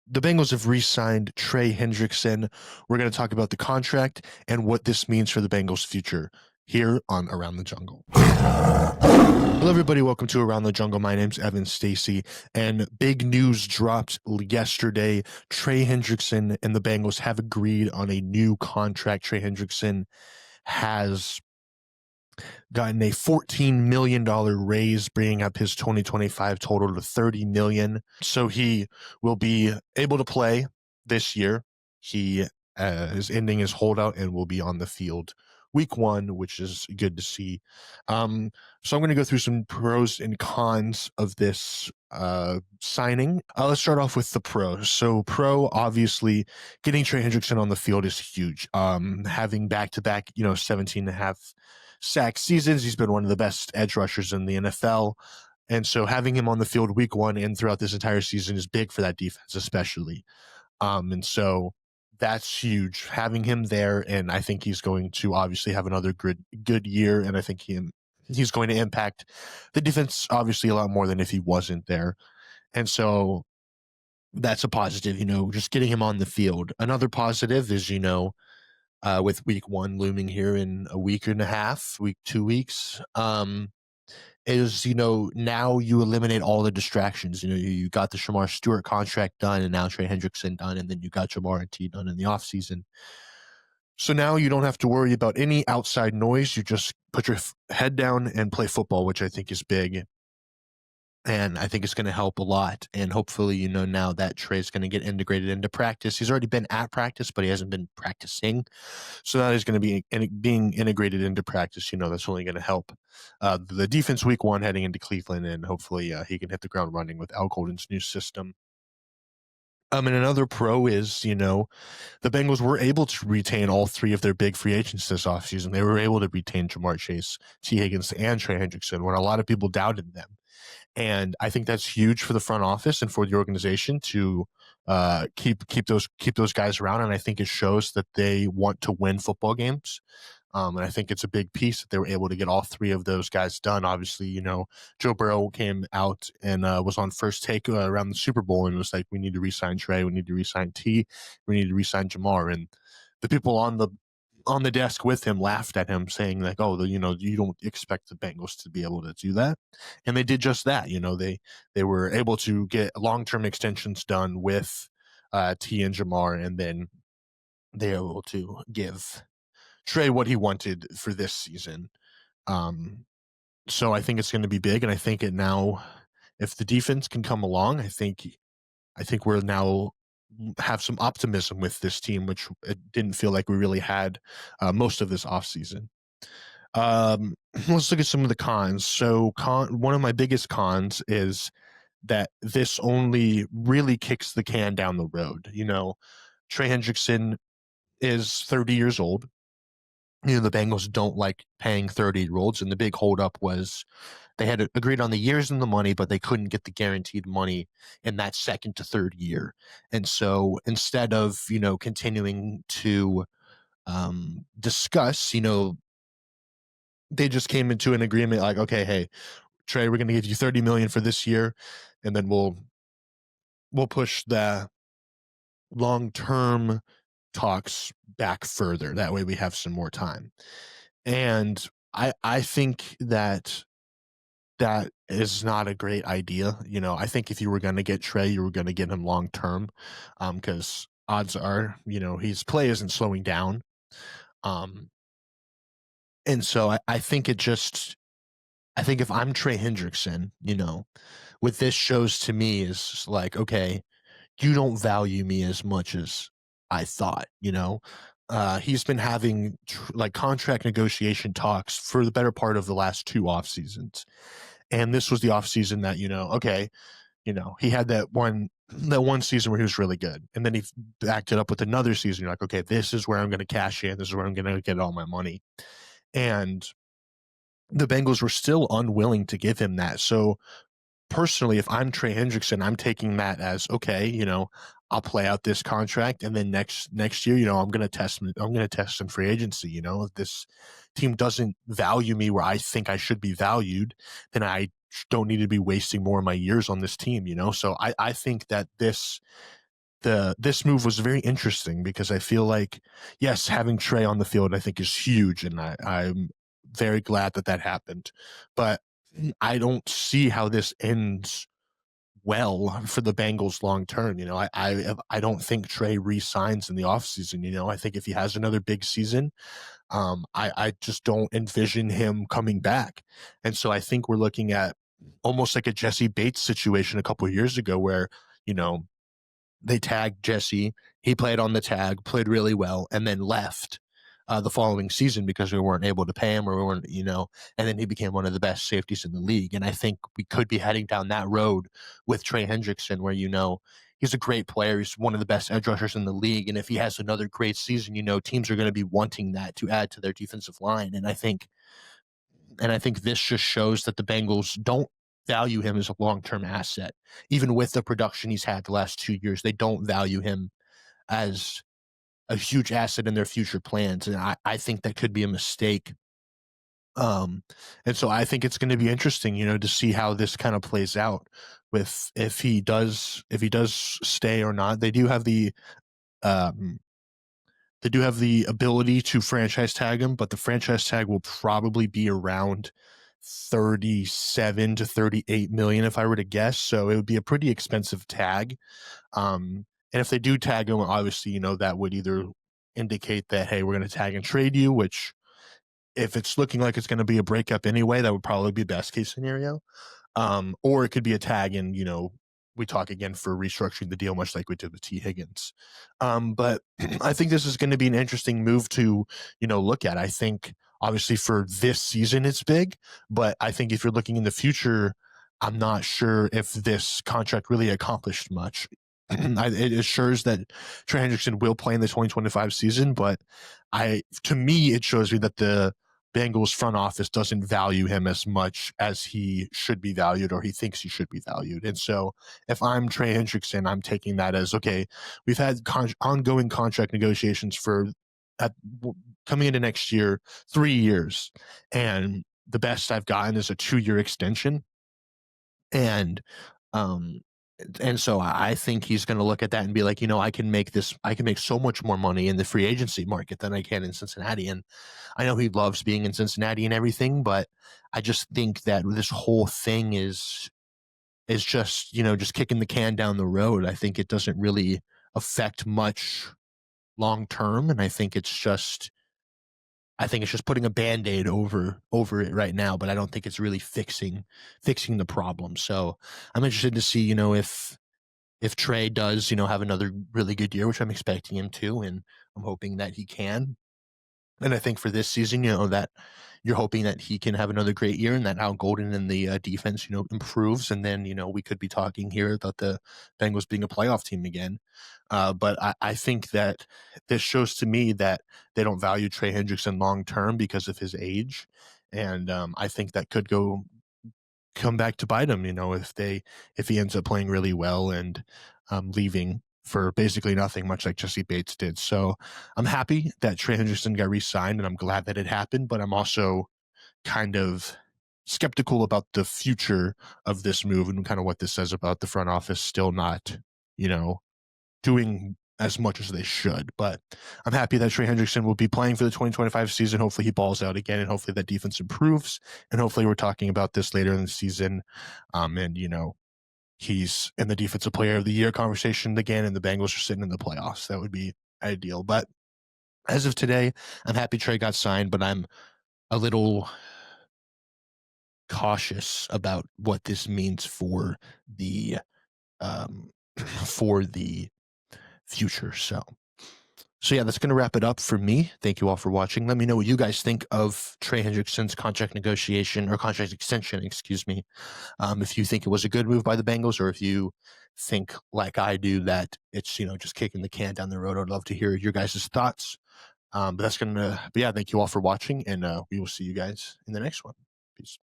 The Bengals have re-signed Trey Hendrickson. We're going to talk about the contract and what this means for the Bengals' future here on Around the Jungle. Hello, everybody. Welcome to Around the Jungle. My name's Evan Stacy, and big news dropped yesterday. Trey Hendrickson and the Bengals have agreed on a new contract. Trey Hendrickson has gotten a $14 million raise, bringing up his 2025 total to $30 million. So he will be able to play this year. He is ending his holdout and will be on the field week one, which is good to see. So I'm going to go through some pros and cons of this signing. Let's start off with the pros. So pro, obviously, getting Trey Hendrickson on the field is huge. Having back-to-back, 17 and a half sack seasons. He's been one of the best edge rushers in the NFL. And so having him on the field week one and throughout this entire season is big for that defense, especially. And so that's huge, having him there. And I think he's going to obviously have another good year. And I think he's going to impact the defense obviously a lot more than if he wasn't there. And so that's a positive, just getting him on the field. Another positive is, with week one looming here in a week and a half, 2 weeks, is, now you eliminate all the distractions. You got the Shamar Stewart contract done, and now Trey Hendrickson done, and then you got Jamar and T done in the offseason. So now you don't have to worry about any outside noise. You just put your head down and play football, which I think is big. And I think it's going to help a lot. And hopefully, now that Trey's going to get integrated into practice. He's already been at practice, but he hasn't been practicing. So now he's going to be being integrated into practice. That's only going to help the defense week one heading into Cleveland. And hopefully he can hit the ground running with Al Golden's new system. And another pro is, the Bengals were able to retain all three of their big free agents this offseason. They were able to retain Jamar Chase, T. Higgins, and Trey Hendrickson when a lot of people doubted them. And I think that's huge for the front office and for the organization to keep those guys around. And I think it shows that they want to win football games. And I think it's a big piece that they were able to get all three of those guys done. Obviously, Joe Burrow came out and was on First Take around the Super Bowl and was like, we need to re-sign Trey, we need to re-sign T, we need to re-sign Jamar. And the people on the desk with him laughed at him, saying like, oh, you don't expect the Bengals to be able to do that. And they did just that. They were able to get long-term extensions done with T and Jamar, and then they were able to give Trey what he wanted for this season. So I think it's going to be big, and I think it now, if the defense can come along, I think we're now have some optimism with this team, which it didn't feel like we really had most of this offseason. Let's look at some of the cons. So one of my biggest cons is that this only really kicks the can down the road. Trey Hendrickson is 30 years old. The Bengals don't like paying 30-year-olds, and the big holdup was they had agreed on the years and the money, but they couldn't get the guaranteed money in that second to third year. And so instead of, continuing to discuss, they just came into an agreement like, okay, hey, Trey, we're going to give you $30 million for this year, and then we'll push the long-term talks back further. That way we have some more time. And I think that is not a great idea. I think if you were going to get Trey, you were going to get him long term, because odds are, his play isn't slowing down. And so I think if I'm Trey Hendrickson, what this shows to me is like, okay, you don't value me as much as I thought. He's been having contract negotiation talks for the better part of the last 2 off seasons. And this was the off season that, okay, he had that one season where he was really good. And then he backed it up with another season. You're like, okay, this is where I'm going to cash in. This is where I'm going to get all my money. And the Bengals were still unwilling to give him that. So personally, if I'm Trey Hendrickson, I'm taking that as, okay, I'll play out this contract, and then next year, I'm going to test in free agency. If this team doesn't value me where I think I should be valued, then I don't need to be wasting more of my years on this team. So I think that this this move was very interesting because I feel like, yes, having Trey on the field I think is huge, and I'm very glad that that happened. But I don't see how this ends well for the Bengals long term. I don't think Trey re-signs in the offseason. I think if he has another big season, I just don't envision him coming back. And so I think we're looking at almost like a Jesse Bates situation a couple of years ago where, you know, they tagged Jesse. He played on the tag, played really well, and then left the following season because we weren't able to pay him, or we weren't, and then he became one of the best safeties in the league. And I think we could be heading down that road with Trey Hendrickson, where, he's a great player. He's one of the best edge rushers in the league. And if he has another great season, teams are going to be wanting that to add to their defensive line. And I think this just shows that the Bengals don't value him as a long-term asset. Even with the production he's had the last 2 years, they don't value him as a huge asset in their future plans. And I think that could be a mistake. And so I think it's going to be interesting, to see how this kind of plays out with if he does stay or not. Um, they do have the ability to franchise tag him, but the franchise tag will probably be around 37 to 38 million if I were to guess. So it would be a pretty expensive tag. And if they do tag him, obviously, that would either indicate that, hey, we're going to tag and trade you, which if it's looking like it's going to be a breakup anyway, that would probably be best case scenario. Or it could be a tag and, we talk again for restructuring the deal, much like we did with T. Higgins. But I think this is going to be an interesting move to, look at. I think obviously for this season, it's big, but I think if you're looking in the future, I'm not sure if this contract really accomplished much. It assures that Trey Hendrickson will play in the 2025 season, but to me, it shows me that the Bengals front office doesn't value him as much as he should be valued, or he thinks he should be valued. And so if I'm Trey Hendrickson, I'm taking that as, okay, we've had ongoing contract negotiations coming into next year, 3 years, and the best I've gotten is a 2-year extension. And so I think he's going to look at that and be like, I can make so much more money in the free agency market than I can in Cincinnati. And I know he loves being in Cincinnati and everything, but I just think that this whole thing is just, just kicking the can down the road. I think it doesn't really affect much long term. And I think it's just putting a Band-Aid over it right now, but I don't think it's really fixing the problem. So I'm interested to see, if Trey does, have another really good year, which I'm expecting him to, and I'm hoping that he can. And I think for this season, that you're hoping that he can have another great year and that Al Golden and the defense, improves. And then, we could be talking here about the Bengals being a playoff team again. But I think that this shows to me that they don't value Trey Hendrickson long term because of his age. And I think that could come back to bite him, if he ends up playing really well and leaving for basically nothing, much like Jesse Bates did. So I'm happy that Trey Hendrickson got re-signed, and I'm glad that it happened, but I'm also kind of skeptical about the future of this move and kind of what this says about the front office still not, doing as much as they should. But I'm happy that Trey Hendrickson will be playing for the 2025 season. Hopefully he balls out again, and hopefully that defense improves. And hopefully we're talking about this later in the season. And, he's in the defensive player of the year conversation again, and the Bengals are sitting in the playoffs. That would be ideal. But as of today, I'm happy Trey got signed, but I'm a little cautious about what this means for the future. So yeah, that's going to wrap it up for me. Thank you all for watching. Let me know what you guys think of Trey Hendrickson's contract extension, excuse me. If you think it was a good move by the Bengals, or if you think like I do that it's, just kicking the can down the road. I'd love to hear your guys' thoughts. But yeah, thank you all for watching, and we will see you guys in the next one. Peace.